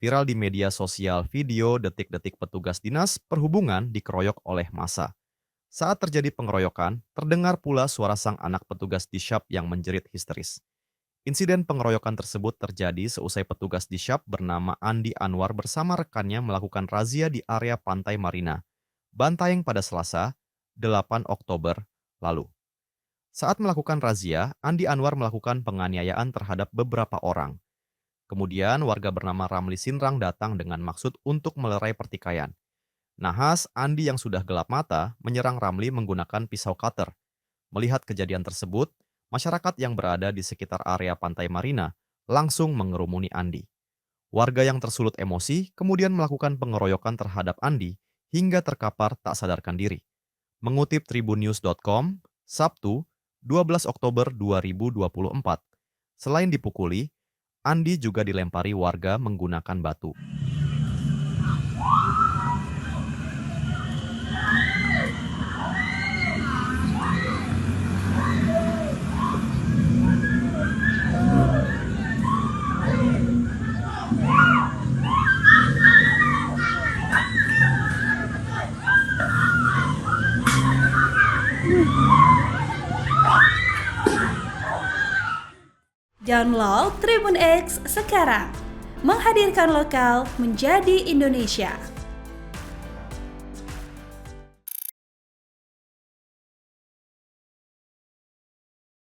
Viral di media sosial video detik-detik petugas dinas perhubungan dikeroyok oleh massa. Saat terjadi pengeroyokan, terdengar pula suara sang anak petugas di Shop yang menjerit histeris. Insiden pengeroyokan tersebut terjadi seusai petugas di Shop bernama Andi Anwar bersama rekannya melakukan razia di area Pantai Marina, Bantaeng pada Selasa, 8 Oktober lalu. Saat melakukan razia, Andi Anwar melakukan penganiayaan terhadap beberapa orang. Kemudian warga bernama Ramli Sinrang datang dengan maksud untuk melerai pertikaian. Nahas, Andi yang sudah gelap mata menyerang Ramli menggunakan pisau cutter. Melihat kejadian tersebut, masyarakat yang berada di sekitar area Pantai Marina langsung mengerumuni Andi. Warga yang tersulut emosi kemudian melakukan pengeroyokan terhadap Andi hingga terkapar tak sadarkan diri. Mengutip tribunnews.com, Sabtu, 12 Oktober 2024. Selain dipukuli, Andi juga dilempari warga menggunakan batu. Download Tribun X sekarang, menghadirkan lokal menjadi Indonesia.